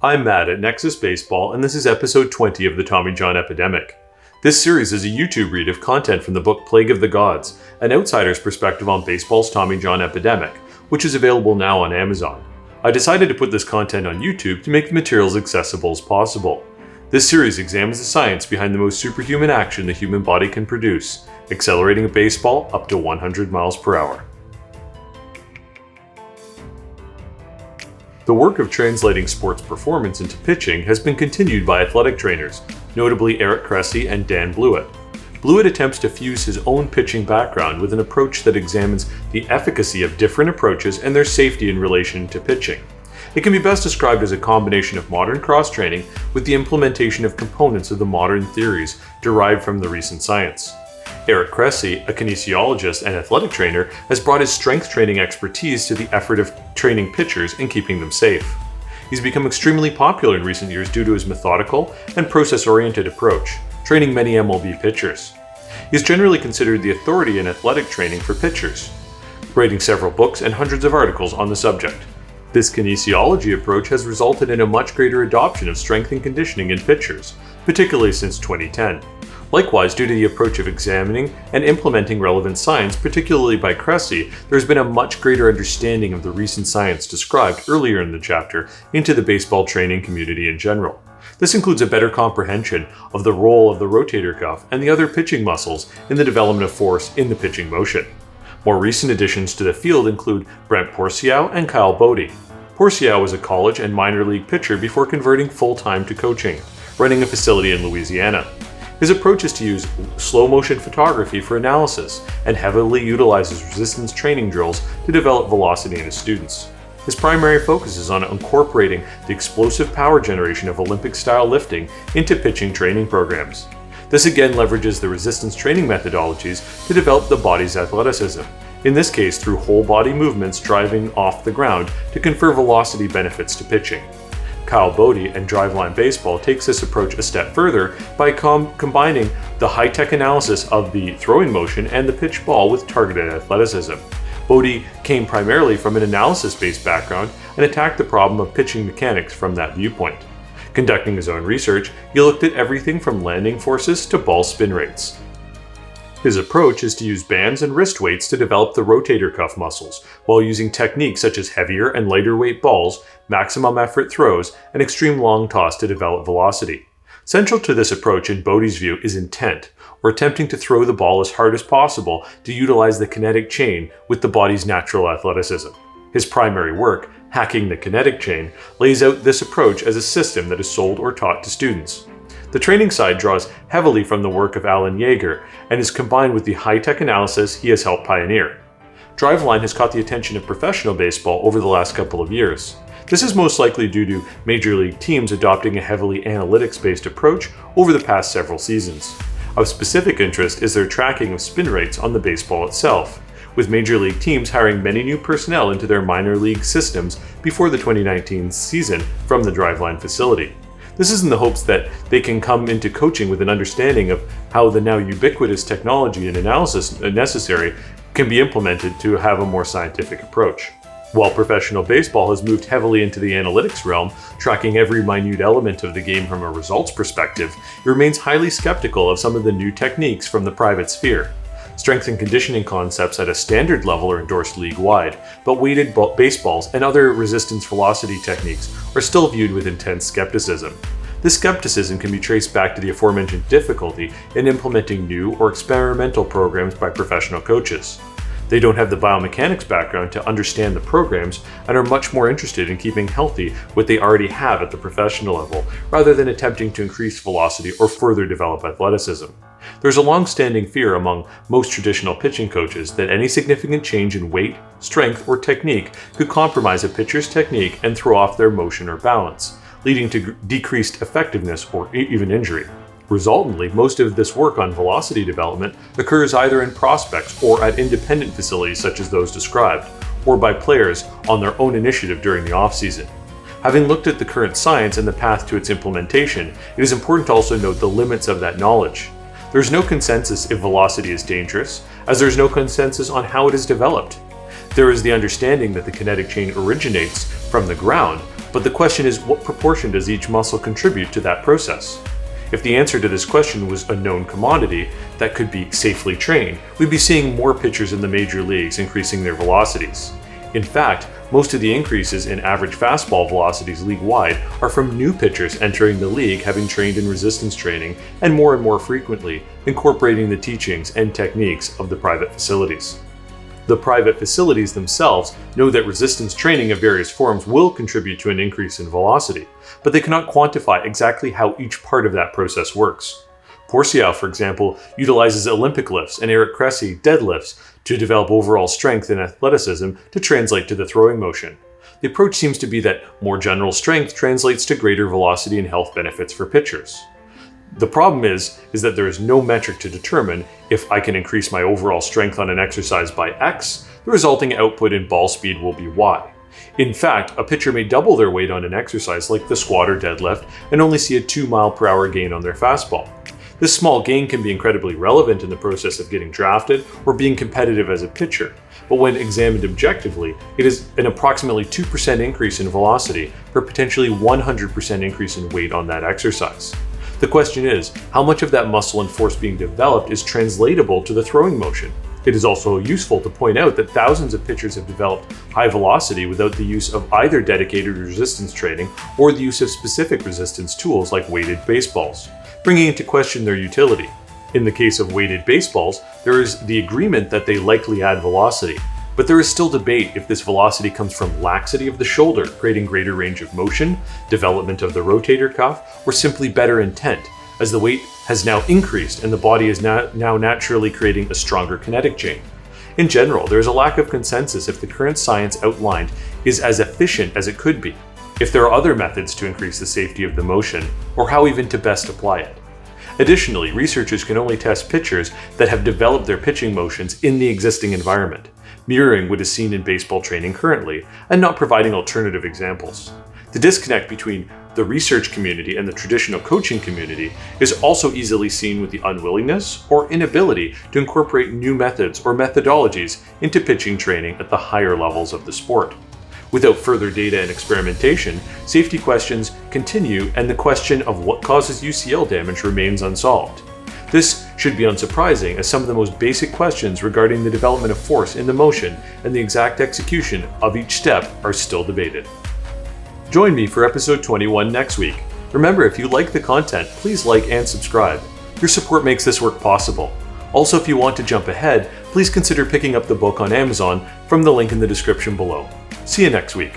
I'm Matt at Nexus Baseball, and this is episode 20 of the Tommy John Epidemic. This series is a YouTube read of content from the book Plague of the Gods, an outsider's perspective on baseball's Tommy John epidemic, which is available now on Amazon. I decided to put this content on YouTube to make the materials accessible as possible. This series examines the science behind the most superhuman action the human body can produce, accelerating a baseball up to 100 miles per hour. The work of translating sports performance into pitching has been continued by athletic trainers, notably Eric Cressey and Dan Blewett. Blewett attempts to fuse his own pitching background with an approach that examines the efficacy of different approaches and their safety in relation to pitching. It can be best described as a combination of modern cross-training with the implementation of components of the modern theories derived from the recent science. Eric Cressey, a kinesiologist and athletic trainer, has brought his strength training expertise to the effort of training pitchers and keeping them safe. He's become extremely popular in recent years due to his methodical and process-oriented approach, training many MLB pitchers. He's generally considered the authority in athletic training for pitchers, writing several books and hundreds of articles on the subject. This kinesiology approach has resulted in a much greater adoption of strength and conditioning in pitchers, particularly since 2010. Likewise, due to the approach of examining and implementing relevant science, particularly by Cressey, there has been a much greater understanding of the recent science described earlier in the chapter into the baseball training community in general. This includes a better comprehension of the role of the rotator cuff and the other pitching muscles in the development of force in the pitching motion. More recent additions to the field include Brent Porciao and Kyle Bodie. Porciao was a college and minor league pitcher before converting full-time to coaching, running a facility in Louisiana. His approach is to use slow-motion photography for analysis and heavily utilizes resistance training drills to develop velocity in his students. His primary focus is on incorporating the explosive power generation of Olympic-style lifting into pitching training programs. This again leverages the resistance training methodologies to develop the body's athleticism, in this case through whole-body movements driving off the ground to confer velocity benefits to pitching. Kyle Bodie and Driveline Baseball takes this approach a step further by combining the high-tech analysis of the throwing motion and the pitch ball with targeted athleticism. Bodie came primarily from an analysis-based background and attacked the problem of pitching mechanics from that viewpoint. Conducting his own research, he looked at everything from landing forces to ball spin rates. His approach is to use bands and wrist weights to develop the rotator cuff muscles, while using techniques such as heavier and lighter weight balls, maximum effort throws, and extreme long toss to develop velocity. Central to this approach in Bodie's view is intent, or attempting to throw the ball as hard as possible to utilize the kinetic chain with the body's natural athleticism. His primary work, Hacking the Kinetic Chain, lays out this approach as a system that is sold or taught to students. The training side draws heavily from the work of Alan Yeager and is combined with the high-tech analysis he has helped pioneer. Driveline has caught the attention of professional baseball over the last couple of years. This is most likely due to major league teams adopting a heavily analytics-based approach over the past several seasons. Of specific interest is their tracking of spin rates on the baseball itself, with major league teams hiring many new personnel into their minor league systems before the 2019 season from the Driveline facility. This is in the hopes that they can come into coaching with an understanding of how the now ubiquitous technology and analysis necessary can be implemented to have a more scientific approach. While professional baseball has moved heavily into the analytics realm, tracking every minute element of the game from a results perspective, it remains highly skeptical of some of the new techniques from the private sphere. Strength and conditioning concepts at a standard level are endorsed league-wide, but weighted baseballs and other resistance velocity techniques are still viewed with intense skepticism. This skepticism can be traced back to the aforementioned difficulty in implementing new or experimental programs by professional coaches. They don't have the biomechanics background to understand the programs and are much more interested in keeping healthy what they already have at the professional level, rather than attempting to increase velocity or further develop athleticism. There's a long-standing fear among most traditional pitching coaches that any significant change in weight, strength, or technique could compromise a pitcher's technique and throw off their motion or balance, leading to decreased effectiveness or even injury. Resultantly, most of this work on velocity development occurs either in prospects or at independent facilities such as those described, or by players on their own initiative during the off-season. Having looked at the current science and the path to its implementation, it is important to also note the limits of that knowledge. There is no consensus if velocity is dangerous, as there is no consensus on how it is developed. There is the understanding that the kinetic chain originates from the ground, But the question is, what proportion does each muscle contribute to that process? If the answer to this question was a known commodity that could be safely trained, we'd be seeing more pitchers in the major leagues increasing their velocities. In fact, most of the increases in average fastball velocities league-wide are from new pitchers entering the league having trained in resistance training and more frequently incorporating the teachings and techniques of the private facilities. The private facilities themselves know that resistance training of various forms will contribute to an increase in velocity, but they cannot quantify exactly how each part of that process works. Porciao, for example, utilizes Olympic lifts and Eric Cressy deadlifts to develop overall strength and athleticism to translate to the throwing motion. The approach seems to be that more general strength translates to greater velocity and health benefits for pitchers. The problem is that there is no metric to determine if I can increase my overall strength on an exercise by X, the resulting output in ball speed will be Y. In fact, a pitcher may double their weight on an exercise like the squat or deadlift and only see a 2 mile/hour gain on their fastball. This small gain can be incredibly relevant in the process of getting drafted or being competitive as a pitcher, but when examined objectively, it is an approximately 2% increase in velocity for a potentially 100% increase in weight on that exercise. The question is, how much of that muscle and force being developed is translatable to the throwing motion? It is also useful to point out that thousands of pitchers have developed high velocity without the use of either dedicated resistance training or the use of specific resistance tools like weighted baseballs, bringing into question their utility. In the case of weighted baseballs, there is the agreement that they likely add velocity, but there is still debate if this velocity comes from laxity of the shoulder, creating greater range of motion, development of the rotator cuff, or simply better intent, as the weight has now increased and the body is now naturally creating a stronger kinetic chain. In general, there is a lack of consensus if the current science outlined is as efficient as it could be, if there are other methods to increase the safety of the motion, or how even to best apply it. Additionally, researchers can only test pitchers that have developed their pitching motions in the existing environment, mirroring what is seen in baseball training currently, and not providing alternative examples. The disconnect between the research community and the traditional coaching community is also easily seen with the unwillingness or inability to incorporate new methods or methodologies into pitching training at the higher levels of the sport. Without further data and experimentation, safety questions continue and the question of what causes UCL damage remains unsolved. This should be unsurprising, as some of the most basic questions regarding the development of force in the motion and the exact execution of each step are still debated. Join me for episode 21 next week. Remember, if you like the content, please like and subscribe. Your support makes this work possible. Also, if you want to jump ahead, please consider picking up the book on Amazon from the link in the description below. See you next week.